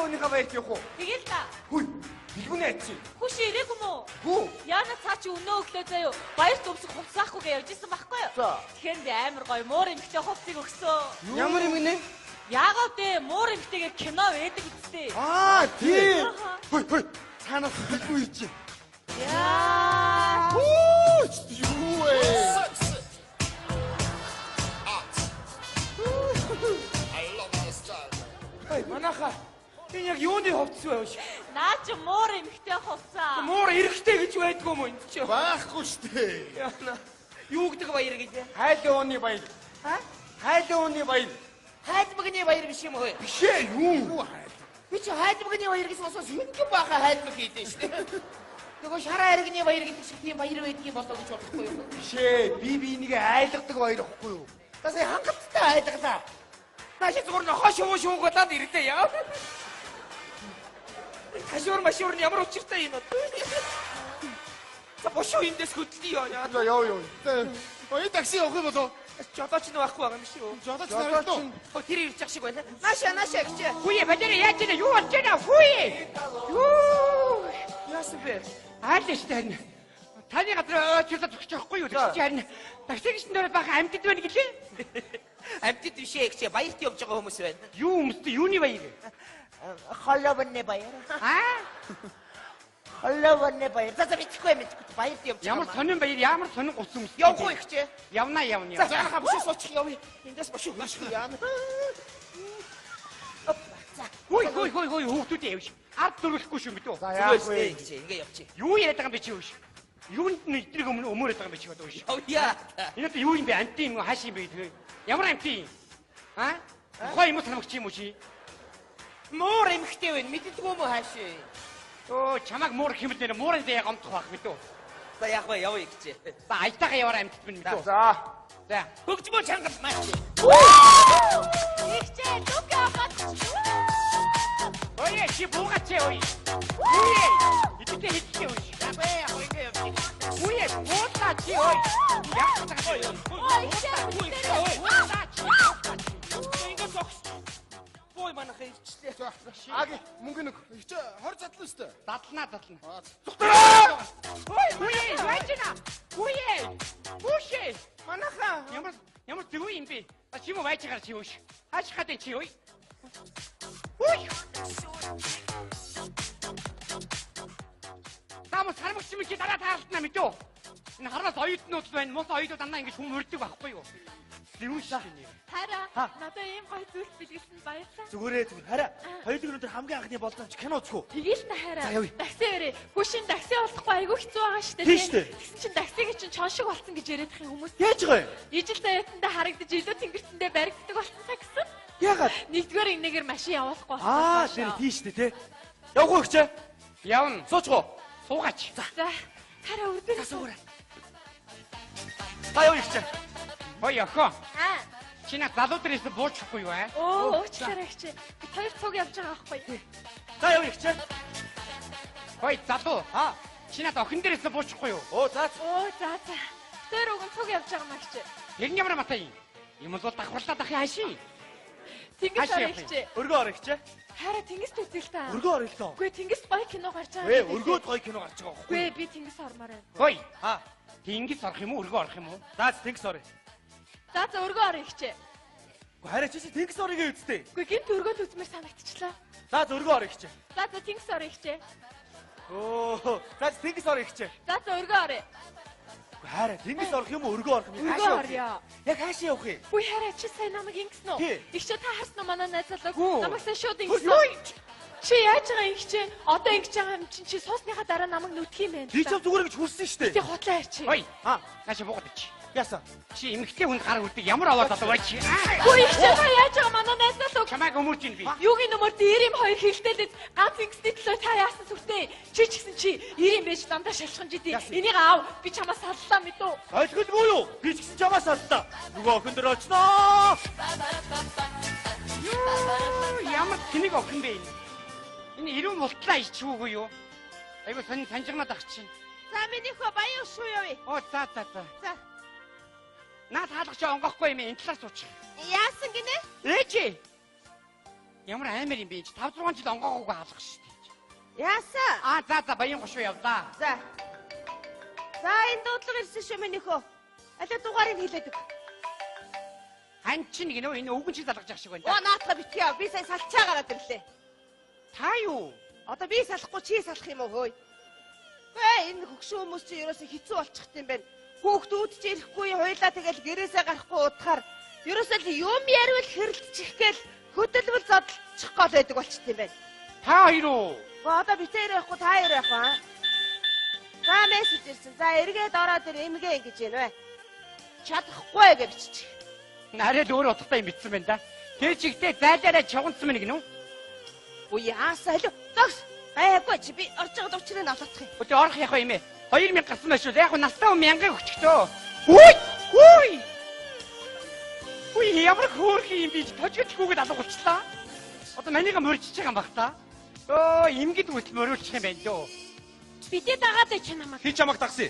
өөний баярт явах уу? Тэгэл та. Хүй. Илгүнэ ачи. Хүш ирээгүй мүү? Хүү. Яна цаа чи өнөө өглөө заяа баярт өмсөх хувцаахгүй гэж явж исэн байхгүй юу? За. Тэгэхээр би амар гоё муур эмхтэй хувцыг өгсөн. Ямар юм нэ? Яагаад вэ? Муур эмхтэйгээ кино байдаг үстэй. Аа, тийм. Хүй. Цаанаас хэлгүй чи. Яа. Юу вэ? Ай, манаха. Энэ яг юуны хувцс вэ? Наа чи муур эмхтэй хувцаа. Муур эрэхтэй гэж байдгүй юм энэ чи. Байхгүй штэ. Яна. Юу гэдэг баяр гэж вэ? Хайлын ууны баяр. Ха? Хайлын ууны баяр. Хайлбагны баяр биш юм уу? Биш ээ, юу? Би чи хайлбагны баяр гэсэн бас сүнхэн баха хайлбаг хийдэж штэ. Нөгөө шараа аригны баяр гэдэг шиг тийм баяр байдгийг болоо гэж бодохгүй юу? Биш ээ, би энийг айлгадаг баяр ихгүй юу? Тасаа хангалттай айлглаа. Нааши зүгээр хош шуугуулаад ирдэ яа. Хашуур машуур ямар учиртай юм бэ? За бошоо эндээс хөдлөе яа. Яа. Энэ такси явах юм болоо. Жодооч нь байхгүй байгаа юм шиг үү? Жодооч нартай. Тэр ирж ах шиг байна. Наашаа гэж. Хүүе бадэр яаж нэ юу болж байна? Хүүе. Юу. Яасан бэ? Аалштай. Таны газар очиод зогсож байхгүй юу? Тэгж харин таксигч нөр баха амьтд байна гэлээ. Амьтд биш ээ гэж баярт явж байгаа хүмүүс байна. Юу өмсдөө юуны баяр? Холовны баяр. Аа? Холовны баяр. За мэдхгүй баярт явж байгаа. Ямар сонин баяр, ямар сонин гуц өмс. Явахгүй их чи. Явна. За хаа биш суучих явъя. Эндээс бошоо хөшгөө яана. Хүй хүүхдүүд явж. Ард дөрөхгүй шүү мэдүү. За яахгүй гэж ингээ явчих. Юу яриад байгаа юм бэ чи юуш? Юунд нэтрийг өмөрөөд байгаа юм бэ чи одоо юуш? Явъя. Энэ одоо юу юм бэ? Анти юм уу? Хааш юм бэ тэгээ? Ямар анти? Аа? Хой юм санагч юм уу чи? Муур эмхтэй байна. Мэддэггүй юм уу хаашаа? Оо чамаг муур хэмэл нэр муурын зэ гомдох байх мэдүү. За яг ба явъя гэж. За аятайгаа яваарай амьтд минь мэдүү. За. Хөгжмөө чангал маач. Ихчээ дук яагаад? Ой чи буугач ой. Үе. Идэгтэй хийчихээ ой. Яг ингээ явчих. Үе буугаа чи ой. Яг тагтай ой. Ингээ зогс. Бой манах ирчлээ. Аги мөнгө нэг. Их 20 задлаа штэ. Дадлна. Зүгтэрээ. Үе вайчна. Үе. Бүшээ. Манаха. Ямар зүг юм бэ? А чи мо вайчгаар чи ууш. Хааш хатан чи ой. Ой. Тамаас хармагч юм чи дараа таарлтна мэдөө. Энэ хараас оюутнууд байна. Мос оюутнууд дандаа ингэж хүм мөрдөг байхгүй юу? Зэвүүш шинэ. Хараа. Надад ийм гоё зүйл бэлгэлсэн баярлалаа. Зүгээр. Хараа. Хоёулын өндөр хамгийн анхны болдоо чи кино үзэх үү? Тэгээл та хараа. За, явъя. Такси өрөө. Хүшин такси болохгүй айгүй хэцүү байгаа шүү дээ. Тийм шүү дээ. Тэгсэн чинь таксигийн чинь чон шиг болсон гэж яриад их хүмүүс. Яаж байгаа юм? Ижил таяатанда харагдаж илүү тэнгэртэндээ баригддаг болсон такси. Яагаад? Нэгдүгээр энэгээр машин явуулахгүй болсон. Аа, тэр тийш дээ, тэ. Явах уу гэж? Явна. Суучих уу? Суугаач. За. Хараа үрдээ. Суугаарай. Та явах гэж. Ой охоо. Аа. Чи над залуу дээрээс буучихгүй юу аа? Оо, уучлаарай чи. Би хоёр цуг явж байгаа байхгүй. За явах гэж. Ой залуу. Чи над охин дээрээс буучихгүй юу? Оо, за. Оо, за. Тэр уг цуг явж байгаа маа чи. Яг ямар матай юм бол давхарлаад ахи хаашийн. Тэнгис орох чи. Өргөө орох гэж. Хараа тэнгист үзэл та. Өргөө орох л доо. Үгүй тэнгист гоё кино гарч байгаа. Ээ, өргөөд гоё кино гарч байгаа байхгүй. Үгүй би тэнгис ормоор байна. Хой. Тэнгис орох юм уу? Өргөө орох юм уу? За, тэнгис орё. За өргөө орох чи. Гэхдээ хараа чи тэнгис орёгийн үсттэй. Үгүй гинт өргөөд үзмээр санагдчихлаа. За, өргөө орох гэж. За тэнгис орох чи. Оо, за тэнгис орох гэж. За өргөө орё. Хараа тэнгис орох юм уу? Өргөө орох юм? Өргөө орё. Яг хаашаа явах юм? Үгүй хараа чи сайн намайг ингэсэн үү? Игчээ та харсан уу манай найз залуу? Намайг сайн шууд Ой. ингэсэн. Чи яаж байгаа юм чи? Одоо ингэж байгаа юм чи суусныхаа дараа намайг нүдх юм байна. Би ч зүгээр гэж хүссэн шүү дээ. Ти хотлоо арчи. Ой. Нааш буугаад чи. Яасан? Чи эмэгтэй хүн гар үлдэг ямар аваад одоо бай чи. Үгүй чи та яаж байгаа манай найз залуу? Чамайг өмөрч ин би. Юугийн нөмөр дээр юм хоёр хэлтэлээд ганц ингэсний төлөө та яасан зүгтээ? Чи ч гэсэн чи ирийн байж дандаа шалхсан жидий. Энийг аав би чамаас саллаа мэдүү. Ойлгохгүй юу? Би ч гэсэн чамаас саллаа. Нөгөө охин дээр очноо. Ямар тэнэг охин бэ энэ? Энэ ирүүн мултлаа ичвүүгүй юу? Айгу санжигнаад ах чинь. За миний хөө баян шүү явъя. Оо за. За. Наад хаалгач онгохгүй юм энэ талаас суучих. Яасан гинэ? Ээжи. Ямар амар юм бэ? 5-6 жил онгоогоо хаалгах шүү дээ. Яасан? За баян гошуу явлаа. За. За энэ дуудлага ирсэн шүү минийхөө. Алаа дугаарыг хэлээд өг. Хань чинь гинөө энэ өвгөн чиг залгаж явах шиг байна. Оо наатга битгий яа. Би сая салчаа гараад ирлээ. Та юу? Одоо би салахгүй чи салах юм уу хөөе? Энэ хөгшин хүмүүс чи ерөөсө хэцүү болчихт юм байна. Хүүхдүүд ч ирэхгүй хуйлаа тэгэл гэрээсээ гарахгүй удахаар ерөөсөө л юм яривал хэрэлдчих гээл хөдөлмөл зодчих гол байдаг болчихт юм байна. Та хоёр уу? Одоо битээр явахгүй та хоёр явах аа. За мессеж ирсэн. За эргээд ороод ир эмгээ ингэж байна вэ? Чадахгүй гэж биччих. Нарийн өөр утгатай юм бичсэн байна да. Тэр чигтээ зайлаараа чуганцсан мэн гинөө. Үе яасаа л зогс. Айгүй чи би орж байгаа учрыг авлах юм. Өтө орох яах вэ юм ээ? 2000 гарсан байх шүү. Яг нь настай хүн 1000 өгчтөө. Хүй! Хүй ямар хөөрхөн юм би тожгож хүүгээд алга болчихлаа. Одоо манийга мөрчиж байгаа юм баг та. Өө имгэд үтэл мөрүүлчих юм байна дөө. Бидээ дагаад чи намайг. Хин чамаг тагсаа.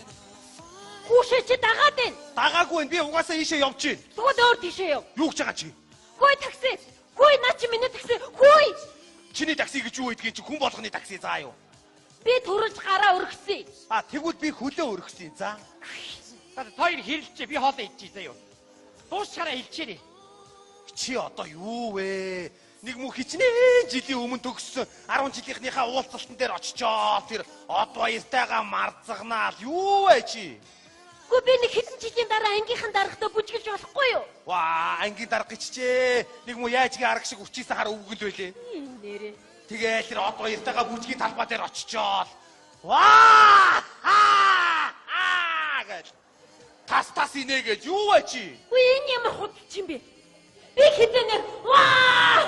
Хүүшээ чи дагаад байна. Дагаагүй би угаасаа ийшээ явж гин. Тэгвэл өөр тийшээ яв. Юу гэж байгаа чи? Хөөе такси. Хөөе наа чи миний такси. Хөөе. Чиний такси гэж юу гэдгийг чи хүн болгоны такси заа юу? Би төрөж гараа өргөсөн. Тэгвэл би хөлөө өргөсөн. За. Хоёр хэрэлчээ би хоолоо идчихье заяа. Дуусчаараа хэлчихээрэй. Чи одоо юу вэ? Нэг мөн хичнээн жилийн өмнө төгссөн 10 жилийнхнийхаа уулзалтан дээр очичоо. Тэр од баяртайгаа марцагнаал. Юу вэ чи? Гү би нэг хэдэн жилийн дараа ангийнхан дарахтаа бүжгэлж болохгүй юу? Ваа, ангийн дарга гिचчээ. Нэг мөн яажгийн арга шиг өчийсэн хар өвгөл байлээ. Нэрээ. Тэгээд тэр од баяртайгаа бүжгийн талбай дээр очичоо. Ваа! Гэж. Тас инэ гэж юу вэ чи? Үгүй энэ ямар худалч юм бэ? Би хэдэнэ ваа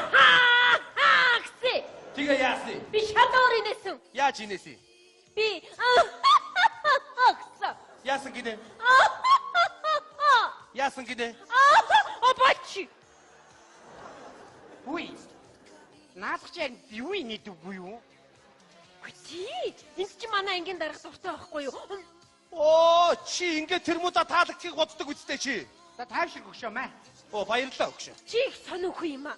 гэсэн. Тэгээ яасан? Би шалуур инээсэн. Яаж инээсэн? Би гэсэн. Яасан гинэ? Яасан гинэ? Обачи. Хүй. Наадах чи юу инээдэггүй юу? Үгүй. Энд чи манай ангийн дарга дуртай байхгүй юу? Оо, чи ингээд тэр муудаа таалагдгийг боддог үстэй чи. За тайвшир гөшөө маа. Оо, баярлалаа өгшөө. Чи их сонирхох юм аа.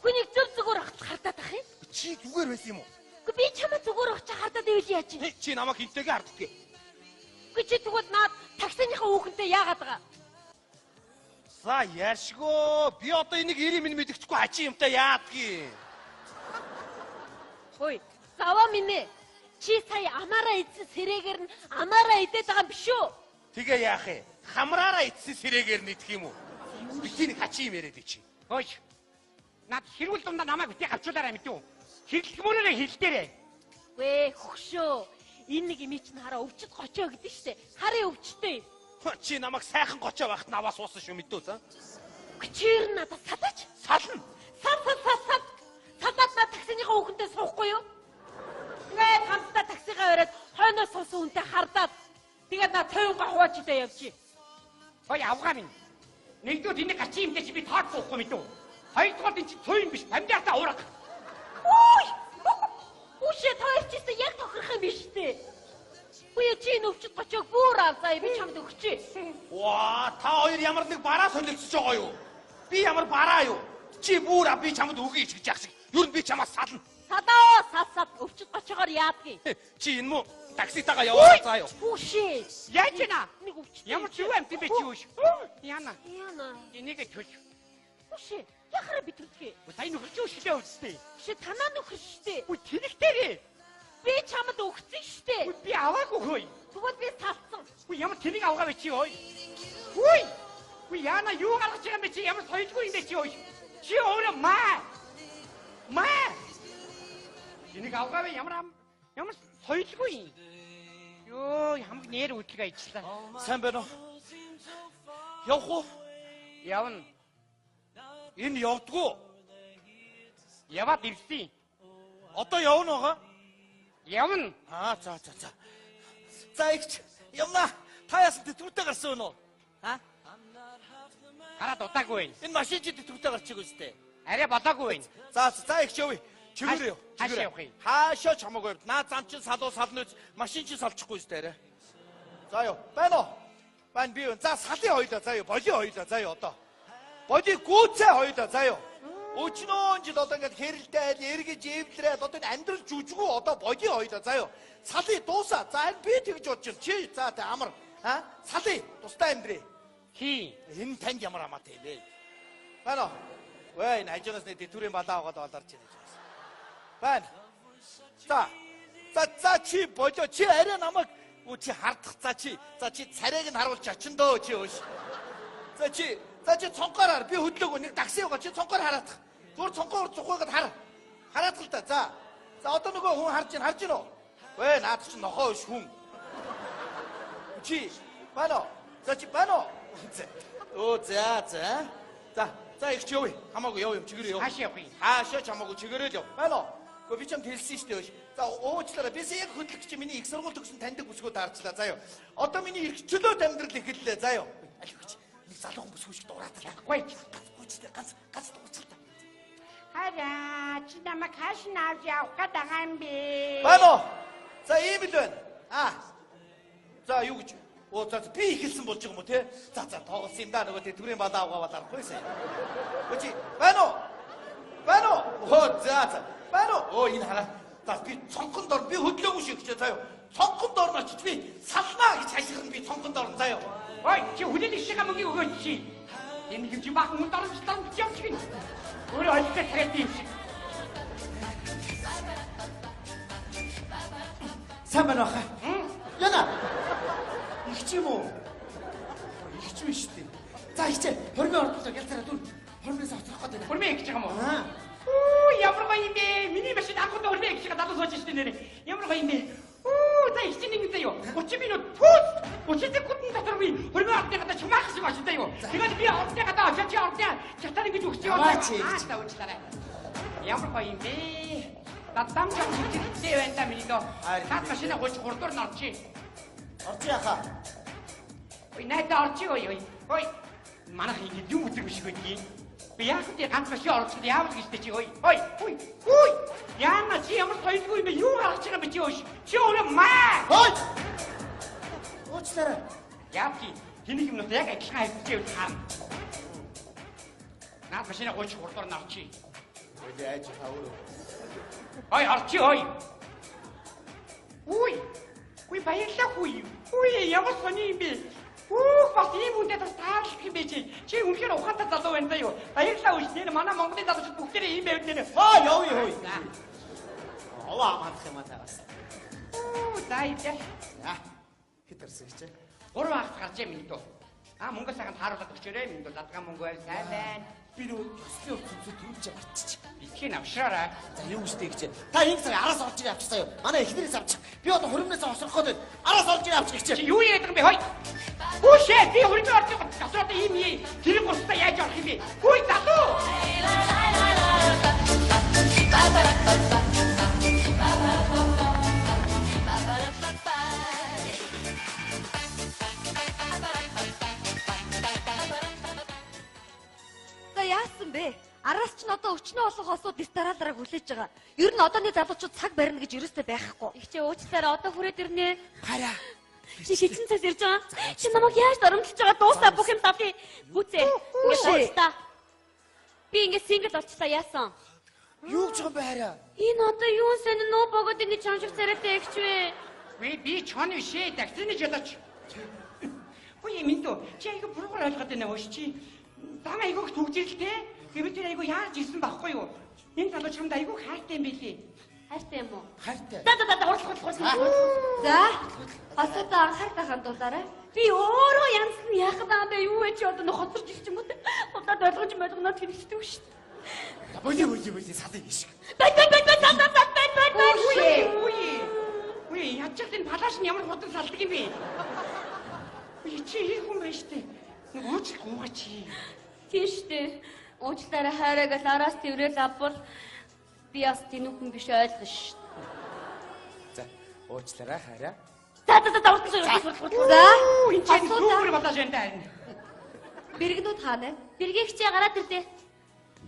Хүнийг зөв зүгээр ахч хардаад ах юм. Чи зүгээр байсан юм уу? Үгүй би чамаа зүгээр ахч хардаад ивэл яаж юм? Чи намайг хинтэйгээ харддаг. Үгүй чи тэгвэл наад таксиныхаа хүүхэнтэй яагаад байгаа? За яашгөө. Би одоо энийг 90 минь мэдчихгүй хачи юмтай яадгийг. Хөөе, заваа минь. Чи сая амаараа идсэн сэрээгээр нь амаараа идээд байгаа юм биш үү? Тэгээ яах вэ? Хамраараа ицсэн сэрээгээр нь идэх юм уу? Би тийм хачи юм яриад чи. Хөөе. Наад хэрүүл дундаа намайг битгий авчуулаарай мэдүү. Хэрэглэмөрөөрөө хэлдээрэй. Вэ хөгшөө. Энэ нэг имий чинь хараа өвчт гочоо гэдэг штэ. Харын өвчтэй. Чи намайг сайхан гочоо байхад наваа суусан шүү мэдүү за. Чир надад садаж. Сална. Сад. Садаад на таксиныхаа хүүхэнтэй суухгүй юу? Тэгээд хамтдаа таксигаа өрөөд хойноос суусан хүнтэй хардаад тэгээд на тойнгаа хуваачдаа явчих. Хөөе авгаа минь. Нэгдүгээр энэ гачи юмдээ чи би таад суухгүй мэдүү. Хоёрдугаар энэ чи цойн биш памдиатаа уурах. Үшээ тойрчсэн яг тохирох юм биш үү? Үе чи нөвчд гочоог бүр авзаа би чамд өгчээ. Ваа, та хоёр ямар нэг бараа солилцож байгаа юу? Би ямар бараа юу? Чи бүр би чамд өгье гэж яах шиг. Юу н би чамаас сална. Садаа сад өвчд гочоогоор яадгийг. Чи энэ муу такситагаа явуулаа заа юу? Үшээ. Яаж гинэ? Нэг өвчд. Ямар ч юу юм бэ чи юу? Яна. Энийг төч. Үшээ. Яхаа би төлхөө. Сайн нөхөрч юу шилээ үстэй. Үшээ танаа нөхөр штэ. Үгүй тэнэгтэрээ. Би чамд өгсөн штэ. Үгүй би аваагүй хөөе. Тэгвэл би салсан. Үгүй ямар тэнийг авгаа бэ чи ой. Үгүй яна юу гаргаж байгаа юм бэ чи ямар соёлгүй юм бэ чи ой. Чи өөрөө маа. Тэнийг авгаа бэ ямар соёлгүй. Йоо хамаг нэр үтлгээ ичлээ. Сайн байна уу? Явах уу? Явна. Энэ явдггүй. Яваад ирсэн. Одоо явна байгаа. Явна. За. За ихч явна. Та яасан тэтгэвртэй гарсан уу? Хараад удаагүй байна. Энэ машин чи тэтгэвртэй гарчих үстэй. Арай болоогүй байна. За ихч явъя. Чигээрээ. Хаашаа явах юм? Хаашаа чамаагүй. Наа зам чин салуу сална үз. Машин чи салчихгүй үстэй арай. За ёо. Байна уу? Байна би. За салын хоёлаа заа ёо. Боли хоёлаа заа ёо одоо. Боли гүцээ хоёлаа заа ёо. өчнөө жил одоо ингээд хэрэлтэй айл эргэж эвлэрээд одоо энэ амьдрал жүжигүү одоо боёо хоёлаа заяа. Салий дуусаа. За харин би тэгж бодож байна. Чи за тэ амар салий тустай амьдрээ. Хий. Энэ танд ямар амаатай вэ? Байна. Вэ энэ хажуунаас нэг тэтгэврийн балаа аваад олорч ирж байна. Байна. За чи болоо чи арай намайг чи хардах за чи царайг нь харуулж очиндөө чи өөш. За чи цонхоор би хөдлөөгөө нэг такси яваа чи цонхоор хараадах. Зүгээр цонхоор цухайгаад хараадах л да. За одоо нөгөө хүн харж гин үү? Вэ наад чи нохоо ш хүн. Чи байна. За чи байна. Оо за их ч явъя. Хамаагүй явъя чигээрээ яв. Хаашаа явах юм? Хаашаа ч хамаагүй чигээрээ л яв. Байна. Гэхдээ би ч юм хэлсэн шүү дээ. За уучлаарай. Би яг хөдөлгч чи миний их сургууль төгсөн таньдаг бүсгүүд харчлаа заяа. Одоо миний их чөлөөт амьдрал эхэллээ заяа. Аль хүч. Нэг залуухан бүсгүй шиг дураатай. Гүй. Ганц дуучлаа. Хараа чи намайг хааш нь авч явах гээд байгаа юм бэ? Байна. За ийм л байна. За юу гэж за би ихэлсэн болж байгаа юм уу те? За тоглосон юм да нөгөө тэтгэврийн балаа аваад арахгүй сайн. Өчи байна уу? Оо за. Байна уу? Энэ хараа. За би цонхонд ор би хөдлөөгүй шиг гэж заяа. Цонхонд орно ч би салнаа гэж хашгирна би цонхонд орно заяа. Ой чи хүлээлт шиг амгийн өгөөч чи. Энэ гэж баахан хүн дөрөв гэж явж гин. Өөрөө олдтой тариад юм шиг. Сайн байна уу? Яна. Их ч юм уу? Их ч биш үү? За ихчээ. Хормын ордлоо ялцараа дүр. Хормоос оцрох гэдэг. Хурмын гэж байгаа юм уу? Оо ямар гоё юм бэ? Миний машин анхнд хурмын гэж гадаад сууж штэ нэрээ. Ямар гоё юм бэ? Оо та их чинь нэг заяа. 30 минут пүүс. 30 секундын дотор би хурмын ордны гадаа чумаах шиг очсон юу? Тэгээд би ордны гадаа очиж чатаар ингэж өгч яваа. Та уучлаарай. Ямар гоё юм бэ? Татам ч үчигтэй байна та миний доо. Тат машина гооч 3 дор норчи. Орчих яхаа. Ой найдаа орчих ой. Ой. Манайх ингэ юм үзэг биш үгүй. Би яг тийм ганц машин орчиход яавал гэжтэй чи ой. Яна чи ямар соёлгүй юм бэ? Юу гарч байгаа бэ чи өөш? Чи өөрөө маа. Ой. Уучлаарай. Яаки хэнийг юм яг адилхан хайцчихвэл харна. Наад машина гооч 3 дор норчи. Ой яаж хавар. Ой орчи ой. Ой баярлалаа хүй. Ямар сони юм бэ? Бас ийм үндэ бас таарлах юм бэ чи. Чи үнэхээр ухаантай залуу байна даа юу. Баярлалаа үш. Нэр манай Монголын залуучууд бүгдээрээ ийм байв нэр. Явъя. Аваа амаадах юм аа тагаас. Дайдаа. Хитэрсэн гэж. 3 хагас гарч юм минь дөө. Монгол сайханд харуулдаг өчөөрэй минь дөө. Задган мөнгө байл сайн байна. Би нөө ёсны өцөмсөд төрүүлж марччих. Итгэхийн авшраарай. За юу үстэй гэж. Та энэ цаг араас орж ир авчихсан юу? Манай эхнэрээс авчих. Би одоо хөрмнөөс авсрах гээд араас орж ир авчих гэж. Чи юу яадаг юм бэ хой? Үшээ би хөрмөө орчих. Gasраад ийм юм. Тэр густай яаж орох юм бэ? Хүй залуу. Яасан бэ? Араас ч н одоо өчнөө олон хосууд стараалараа хүлээж байгаа. Ер нь одооны залуучууд цаг барина гэж ерөөсөө байхгүй. Ихчээ уучлаарай одоо хүрээд ирнэ. Хараа. Чи шилжин цаас ирж байгаа. Чи намайг яаж доромжилж байгаа дуусаа бүх юм давхи. Гүцээ. Ингээд та. Би ингээд сингл болчихлаа яасан? Юу гэж юм бэ хараа? Энэ одоо юу сэн нөө богод ингэ чанжиг царайтай ихч вэ? Би чон бишээ таксины жадаач. Ой минь дөө. Чи айгүй буруугаар ойлгоод байна өөш чи. Дам айгуух төгжрэлтэй. Гэвч тэр айгуу яаж ирсэн байхгүй юу? Энэ залуу чамд айгуу хайртай юм билий. Хайртай юм уу? Хайртай. За. За. Асуудаа анхаарал хандуулаарай. Би өөрөө янз нь яах байгаа бэ? Юу вэ чи одоо хоцорч ирч юм уу? Удаад ойлгож болгоно тэнэгчдэг шүү дээ. Боли салын шиг. Бай. Үе ячаад энэ палаш нь ямар хурдан салдаг юм бэ? Үе чи их хүн байж тээ. Нэг уучлах гоогаа чи. Тийш дээ. Уучлаарай хайраагаа араас тэрэл авбал би бас тэнүүхэн биш ойлгоно шүү. За уучлаарай хараа. За. Энэ чинь супер батаж энэ тань. Бэргнүүд хаана? Бэргийгчээ гараад ирдээ.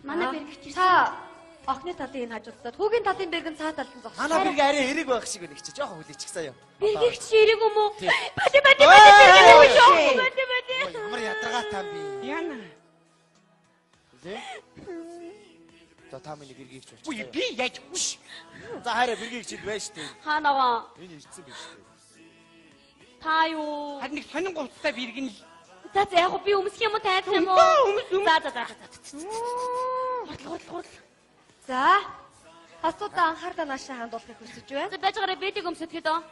Манай бэргийгч та охины талын энэ хажуудад хүүгийн талын бэргэн цаа талд зогсоо. Манай бэрэг арай эрэг байх шиг байна ихч жоохон хүлээчихсэн юу. Бэргийгч эрэг юм уу? Бати. Ямар ядаргаатай би. Яна. За та миний бэргийг ч Үгүй болчих. би яаж үш. За хараа бэргийг чид байж штэ. Хаанаа? Энэ ирсэн биш штэ. Та юу? Харин нэг сонин говцтай бэргэн л. За яг би өмсөх юм уу тайлах юм уу? Өмс. За. Хурд. За. Хасуудаа анхаарлаа наашаа хандуулахыг хүсэж байна. За байж гараа бэлэг өмсөдгөө дөө.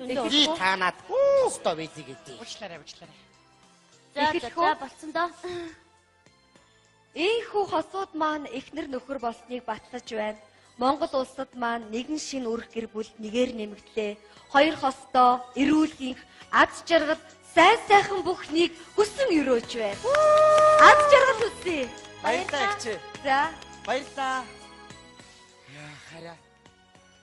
Би танаад өстө бэлэг гэдэг. Уучлаарай. За болцсон доо. Ийхүү хосууд маань эхнэр нөхөр болсныг батлаж байна. Монгол улсад маань нэгэн шин үрх гэр бүл нэгээр нэмэгдлээ. Хоёр хостоо эрүүлгийн аз жаргал сайхан бүхнийг хүсэн өрөөж байна. Аз жаргал үсэ. Баярлалаа чи. За. Баярлалаа. Яа хараа.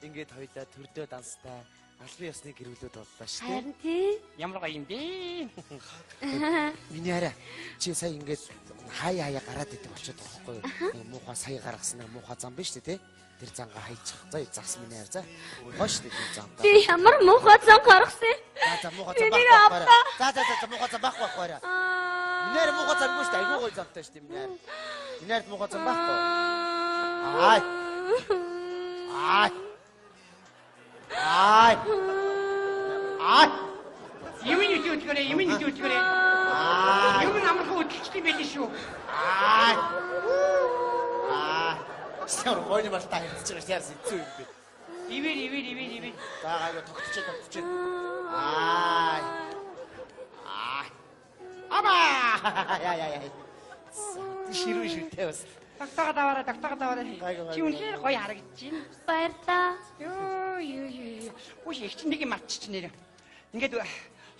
Ингээд хоёлаа төрдөө данстай албан ёсны гэрүүлүүд боллоо шүү дээ. Харин тий. Ямар гоё юм бэ? Миний хараа чи сая ингээд хаяа гараад идэв очиод байгаа байхгүй юу? Муухай сая гаргасан нэг муухай зам биш үү те? Тэр зангаа хайчих. За загс миний хараа. За. Гоё шүү дээ тэр зам. Би ямар муухай зан гаргасан. За муухай зам байхгүй. За муухай зам байхгүй. Миний хараа муухай зам биш дээ. Айгуу гоё замтай шүү дээ миний хараа. Миний хараа муухай зам байхгүй. Юм нь үтгэрээ. Юм амархан үтгэлчтэй байл шүү. Сэр гойны балтаа хэлж байгаа шээс хэцүү юм бэ. Ивэр. За гайгүй тогтчихээ. Яа. Ширүү шүтээ бас. Тагтаага даваарай. Чи үнэхээр гоё харагдаж байна. Баярлаа. Юу. Үгүй их чинь нэг юм мартчих нэр. Ингээд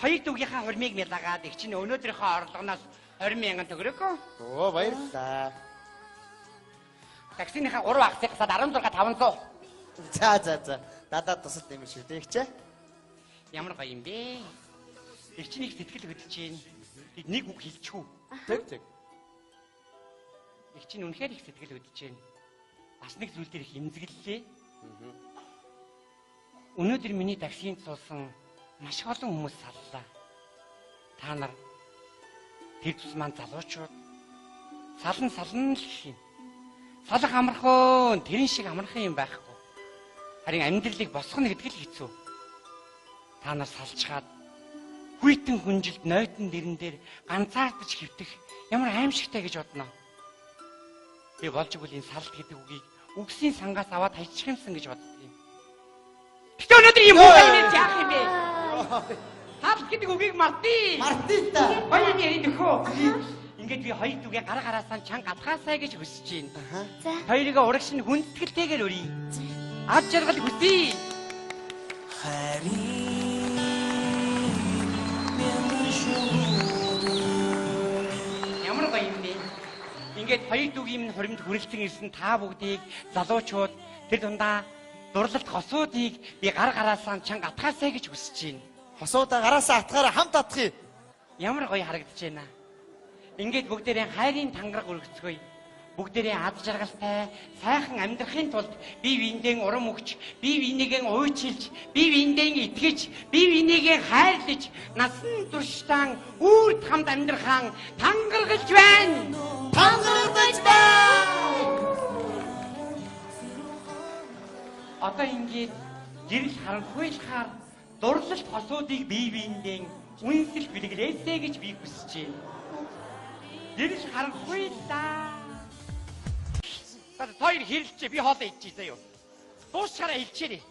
хоёр дүүгийнхаа хурмыг мэлагаад их чинь өнөөдрийнхөө орлогоноос 20,000 төгрөгөө. Оо баярлалаа. Таксиныхаа 3 акцыг гасаад 16,500. За. Дадаад тусал нэмэр шүү дээ ч. Ямар гоё юм бэ? Их чинь их сэтгэл хөдлөж байна. Бид нэг үг хэлчихв. Тэг. Их чинь үнэхээр их сэтгэл хөдлөж байна. Бас нэг зүйл дээр их имзэглэлээ. Өнөөдөр миний таксинд суусан маш олон хүмүүс саллаа. Та нар тэр тус маань залуучууд сална л гэх юм. Салах амархан, тэрэн шиг амархан юм байхгүй. Харин амьдралыг босгоно гэдэг л хэцүү. Та нар салчгаад хүйтэн хүнжилт нойтон дэрэн дээр ганцаардаж хөвтөх ямар аимшигтай гэж бодноо. Би болж игэл энэ салт гэдэг үгийг үгсийн сангаас аваад хайчих юмсан гэж боддог юм. Гэтэ өнөөдөр юм уу гэж яах юм бэ? Салт гэдэг үгийг мартъя. Та. Хоёр ярих нөхөө. Ингээд би хоёр дүүгээ гараагараасаа чанга гадгаасаа гэж хүсэж байна. За. Хоёрыг урагш нь хүндэтгэлтэйгээр өрье. Аз жаргал хүсье. Ямар гоё юм бэ? Ингээд хоёр дүүгийн минь хуримд хүрэлцэн ирсэн та бүгдийг залуучууд тэр дундаа дурлалт хосуудыг би гараагараасаа чанга атгаасаа гэж хүсэж байна. Хосуудаа гараасаа атгаараа хамт атгая. Ямар гоё харагдаж байна. Ингээд бүгдээрээ хайрын тангараг өргөцгөөе. Бүгдээрээ аз жаргалтай сайхан амьдрахын тулд бие биендээ урам өгч, бие биенийгээ уйчилж, бие биендээ итгэж, бие биенийгээ хайрлаж, насан туршдаа үрд хамт амьдрахаан тангаргалж байна. Одоо ингээд гэрэл харанхуйлахаар дурлалт хосуудыг бие биендээ үнсэл бэлгэлээсэй гэж би хүсэж байна. Гэрэл харанхуйлаа. Хоёр хэрэлчээ би хоолоо идчихье заяа. Дуусчаараа хэлчихээрэй.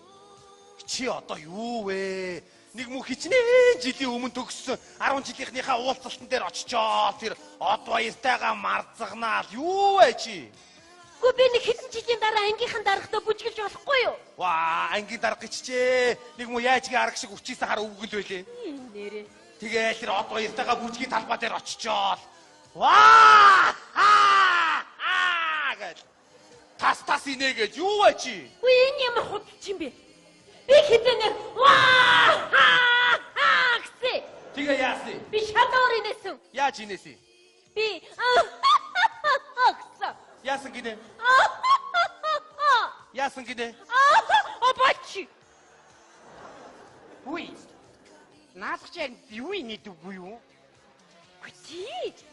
Чи одоо юу вэ? Нэг мөн хичнээн жилийн өмнө төгссөн 10 жилийнхнийхаа уулзалтан дээр очичоо тэр од баяртайгаа марцагнаал юу вэ чи? Гү би нэг хэдэн жилийн дараа ангийнхан дарахтаа бүжгэлж болохгүй юу? Ваа, ангийн дарга гिचчээ. Нэг мөн яажгийн арга шиг өчөөс хар өвгөл байлээ. Нэрээ. Тэгээл тэр од баяртайгаа бүжгийн талбай дээр очичоо. Ваа! Гэл. Тас инээ гэж юу вэ чи? Үгүй энэ ямар худалч юм бэ? Би хэдэнэ гэсэн. Тэгээ яасан? Би шадуур инээсэн. Яаж инээсэн? Би гэсэн. Яасан гинэ? Яасан гинэ? Обачи. Үгүй. Наасч юу инээдэггүй юу? Чи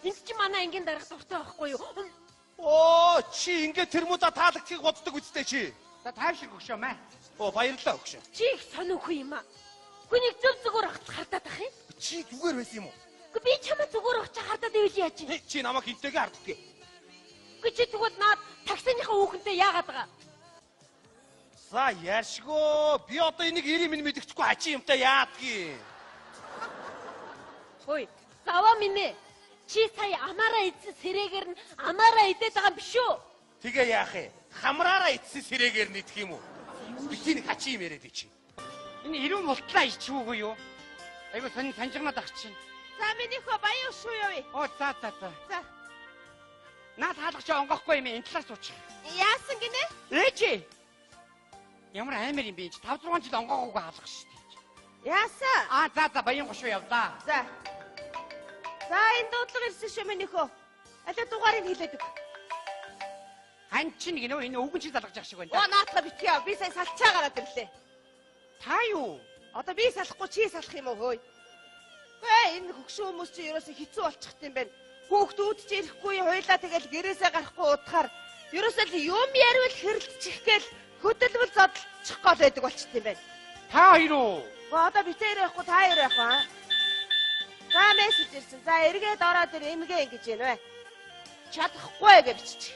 энд чи манай ангийн дарга дуртай байхгүй юу? Оо, чи ингээд тэрмүүдэ таалагдхийг боддог үстэй чи. За тайвшир өгшөө маа. Оо, баярлалаа өгшөө. Чи их сонир хүн юм аа. Хүнийг зөв зүгээр ахц хардаад ах юм. Чи зүгээр байсан юм уу? Гэхдээ би чамаа зүгээр ахч хардаад ивэл яаж юм? Чи намайг хинтэйгээ харддгийг. Гэхдээ чи тэгвэл наад таксиныхаа хүүхэнтэй яагаад байгаа? За яашгөө. Би одоо энийг 90 минь мэдчихгүй хачи юмтай яадгийг. Хөөе, заваа минь. Чи сая амаараа идсэн сэрээгээр нь амаараа идээд байгаа юм биш үү? Тэгээ яах вэ? Хамраараа ицсэн сэрээгээр нь идэх юм уу? Би тийм хачи юм яриад чи. Энэ ирүүн мултлаа ичвүүгүй юу? Айгу санжигнаад ах чинь. За минийхөө баян шүү явъя. Оо за. За. Наад хаалгач онгохгүй юм энэ талаас суучих. Яасан гинэ? Ээжи. Ямар амар юм бэ? 5-6 жил онгоогүйгээ хаалгах шүү дээ. Яасан? За баян гошуу явлаа. За. За энэ дуудлага ирсэн шүү минийхөө. Алаа дугаарыг хэлээд өг. Хань чинь гинөө энэ өвгөн чи залгаж явах шиг байна. Оо наатаа битгий яа. Би сая салчаа гараад ирлээ. Та юу? Одоо би салахгүй чи салах юм уу хөөе? Гээ энэ хөгшин хүмүүс чи ерөөсө хэцүү болчихт юм байна. Хүүхдүүд ч ирэхгүй хуйлаа тэгэл гэрээсээ гарахгүй удахаар ерөөсөө л юм яривал хэрэлдчих гээл хөдөлмөл зодчих гол байдаг болчихт юм байна. Та хоёр уу? Одоо битээр явахгүй та хоёр явах аа. За мессеж ирсэн. За эргээд ороод ир эмгээ ингэж байна вэ? Чадахгүй гэж биччих.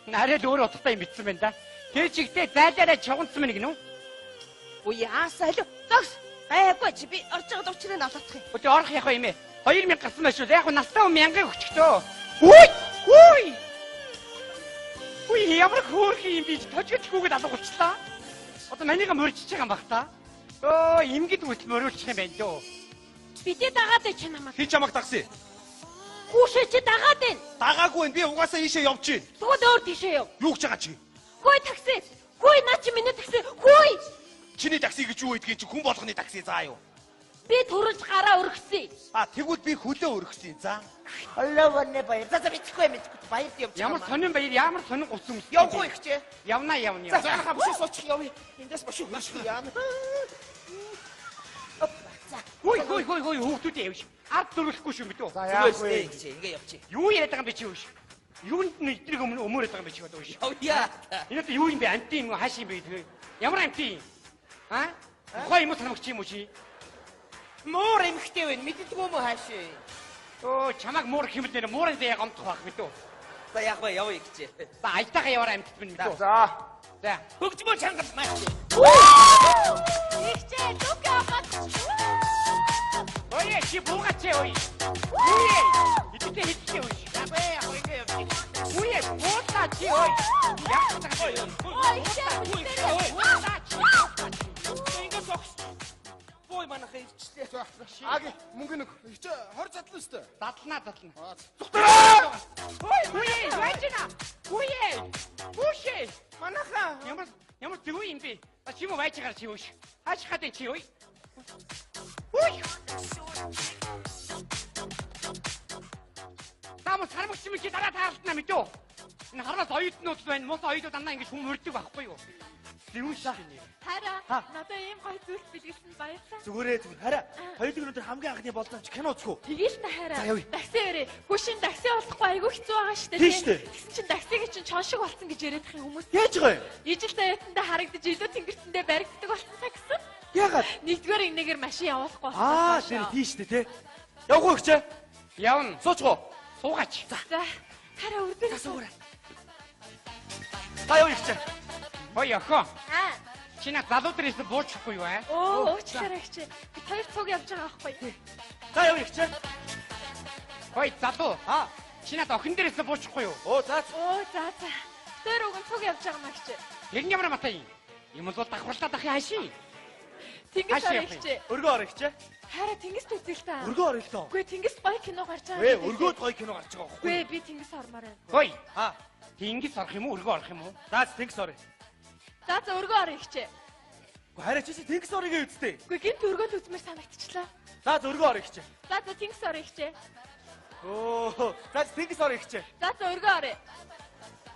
Нарай л өөр утгатай юм битсэн байна да. Тэр чигтээ зайлаараа чуганцсан мэн гинөө. Үе яасаа л зогс. Айгүй чи би орж байгаа учрыг нь олоодох юм. Өтө орох яах вэ юм ээ? 2000 гарсан байх шүү. Яг нь настай хүн 1000 өгчтөө. Хүй! Хүй ямар хөөрхөн юм би тожгож хүүгээд алга болчлаа. Одоо манийга мөржиж байгаа юм бах та. Өө имгэд үт мөрүүлчих юм байна дөө. Бидээ дагаад чи намайг. Хин чамаг такси. Хүүшээ чи дагаад байна. Дагаагүй би угаасаа ийшээ явж гин. Тэгвэл өөр тийшээ яв. Юу гэж байгаа чи? Хөөе такси. Хөөе наа чи миний такси. Хөөе. Чиний такси гэж юу гэдгийг чи хүн болгоны такси заа юу? Би төрөж гараа өргөсөн. Тэгвэл би хөлөө өргөсөн. За. Олоовны баяр. За мэдхгүй баяр явж. Ямар сонин баяр, ямар сонин гуцсан юм. Явахгүй их чи. Явна. За хавшиг суучих явъя. Эндээс бошиг бошиг яана. Хүй хүүхдүүд явж. Ард дөрөхгүй шүү мэдөө. За яахгүй чи ингээ явчих. Юу яриад байгаа юм бэ чи юуш? Юунд нь эдрэг өмөрөд байгаа юм бэ чи одоо юуш? Явъя. Энэ одоо юу юм бэ? Амт юм уу? Хааш юм бэ тэгээ? Ямар амт юм? Хой юм санагч юм уу чи? Муур эмхтэй байна. Мэддэггүй юм уу хаашаа? Оо чамаг муур хэмэл нэр муурын зэ гомдох байх мэдөө. За яг бай явъя гэж. За айтайгаа яваар амтд минь мэдөө. За. Хөгжмөө чангал маш. Ихчээ дука хат. Ой чи буугач ой. Үе. Итгэ хитгэ ой. Яг бай ингээ явчих. Үе буугаа чи ой. Яг тагтай. Ой ихчээ. Ингээ согс. Бой манайх ирчлээ. Аги мөнгө нэг 20 задлаа өстэй. Задлана. Ой, Үе вайчна. Үе. Үшээ. Манайхаа Ямар зүг юм бэ? Чи юм вайчгаар чи ууш. Хааш хатан чи ой. Уй. Тамаа сармагч юм чи дараа таарлтна мэдөө. Энэ хараас оюутнууд байна. Мус оюутнууд дандаа ингэж хүм мөрдөг байхгүй юу? Зэвүүш шээ. Хараа. Надад ийм гоё зүйл бэлгэлсэн баярлалаа. Зүгээрээ зүг. Хараа. Хоёулын өнөдөр хамгийн анхны болдооч кино үзэх үү? Тэгээл та хараа. За, явъя. Такси өрөө. Гүшин такси болохгүй айгүй хэцүү байгаа шүү дээ. Тийм шүү дээ. Тэгсэн чинь таксигийн чинь чон шиг болсон гэж яриад их хүмүүс. Яаж байгаа юм? Ижил таяатандаа харагдаж илүү тэнгэртэндээ баригддаг болсон такси. Яагаад? Нэгдүгээр энэгээр машин явуулахгүй Тэр тийш дээ те. Явах уу гэж? Явна. Суучих уу? Суугач. За. Хараа өрдөө. Суугаарай. Та явъя гэж. Ой охоо. Аа. Чи на залуу дээрээс буучихгүй юу аа? Оо, уучлаарай гэж. Би хоёр цуг явж байгаа байхгүй. За явъя гэж. Ой залуу. Чи на охин дээрээс буучихгүй юу? Оо за. Оо, за. Тэр уг нь цуг явж байгаа маа гэж. Тэр ямар матай юм бол давхарлаад ах яаши. Тэнгис орё гэж. Өргөө орё гэж. Хараа тэнгист үзэл та. Өргөө орё л тоо. Үгүй тэнгист гоё кино гарч байгаа. Вэ өргөөд гоё кино гарч байгаа байхгүй. Үгүй би тэнгис ормоор байна. Хой. Тэнгис орох юм уу? Өргөө орох юм уу? За тэнгис орё. За өргөө орё гэж. Гэхдээ хараа чи тэнгис орёгийн үсттэй. Үгүй гинт өргөөд үзмээр санагдчихлаа. За өргөө орё гэж. За тэнгис орё гэж. Оо за тэнгис орё гэж. За өргөө орё.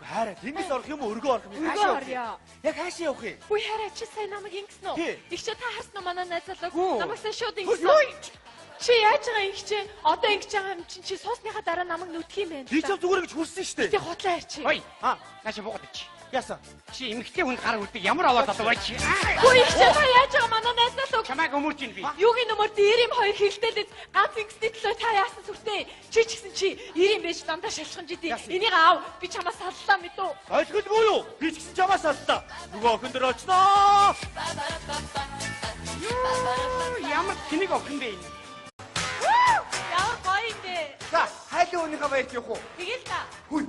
Хараа тэнгис орох юм уу? Өргөө орох юм уу? Өргөө орё. Яг хаашаа явах юм? Үгүй хараа чи сайн намайг ингэсэн үү? Тий. Их ч та харсан уу манай найз залуу? Гүү. Намайг сайн шууд ингэсэн үү? Чи яаж байгаа юм чи? Одоо ингэж байгаа юм чи суусныхаа дараа намайг нүдх юм байна. Би ч зүгээр гэж хүрсэн шүү дээ. Тэ хотлоо ярьчих. Хой. Нааши буугаад чи. Яасан? Чи эмгтэй хүн гар үлдэг ямар аваад одоо бай чи. Хөөе их чи яаж байгаа манай найзнаас үг. Чамайг өмөрч ийн би. Юугийн нөмөр дээр юм хоёр хэлдэлээд ганц ингэсний төлөө та яасан сүртэй. Чи ч гэсэн чи 90 байж дандаа шалхсан жидий. Энийг аав би чамаас саллаа мэдүү. Ойлгохгүй юу? Би ч гэсэн чамаас алдаа. Нөгөө охин дээр очноо. Ямар тэнэг охин бэ энэ? Ямар гоё юм бэ? За, хайлын өөнийхөө баярт явах уу? Тэгэл та. Хүй,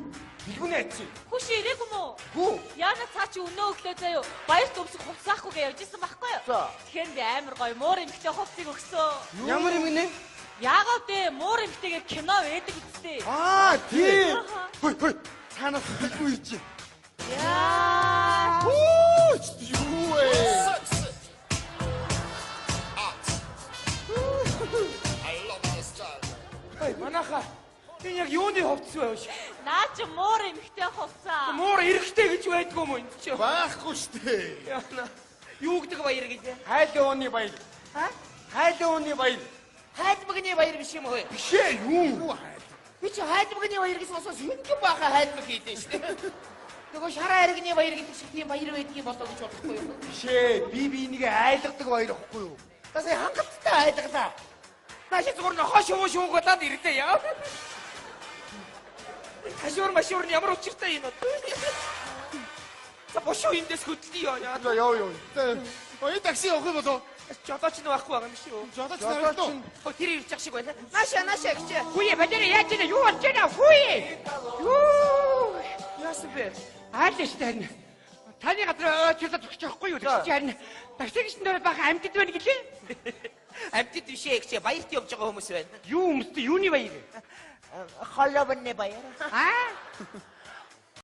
илгүүнээ ачи. Хүш ирээгүй мүү? Хүү. Яна цаа чи өнөө өглөө заяо. Баяр төвсөг хувцаахгүй гэж явж исэн байхгүй юу? За. Тэгэхээр би амар гоё муур эмхтэй хувцсыг өгсөн. Ямар юм гинэ? Яагаад бэ? Муур эмхтэйгээ кино байдаг үстэй. Тийм. Хой хой. Цаанаас хэлгүй ич. Яа. Юу вэ? Ой, манайха. Энэ яг юуны хувцс байв ш. Наа чи муур эмхтэй хувцаа. Муур эрэхтэй гэж байдгүй юм энэ чи. Байхгүй шүү дээ. Яна. Юу гэдэг баяр гэлээ? Хайлын өөний баяр. Ха? Хайлын өөний баяр. Хайдмагны баяр биш юм уу? Биш ээ юу? Би чи хайдмагны баяр гэсэн сонсож мэдгүй баха хайдмаг хийдэж штэ. Нөгөө шараа иргэний баяр гэдэг шиг тийм баяр байдгийг болоо гэж бодохгүй юу? Биш ээ. Би энийг айлгадаг баяр ихгүй юу? Та сая хангалттай айлглаа. Нааши зүгээр нохоо шуугуулаад ирлээ яа. Машуур ямар учиртай юм бэ? За бошоо эндээс хөдлөё яа. Яа. Ой такси явах юм болоо. Жодооч нь байхгүй байгаа юм шиг үү? Жодооч нартай. Хөө тэр ирж явах шиг байна. Нааша гэж. Хүйе бадэр яаж ийна юу болж байна? Хүйе. Юу. Яасан бэ? Аалж тань. Таны газар очиод төгсөж байхгүй юу? Тэгж харин таксигч нөр баха амьтд байна гэлээ. Амьтд бишээ гэж баярт явж байгаа хүмүүс байна. Юу өмсдөө юуны баяр? Холовны баяр. Аа?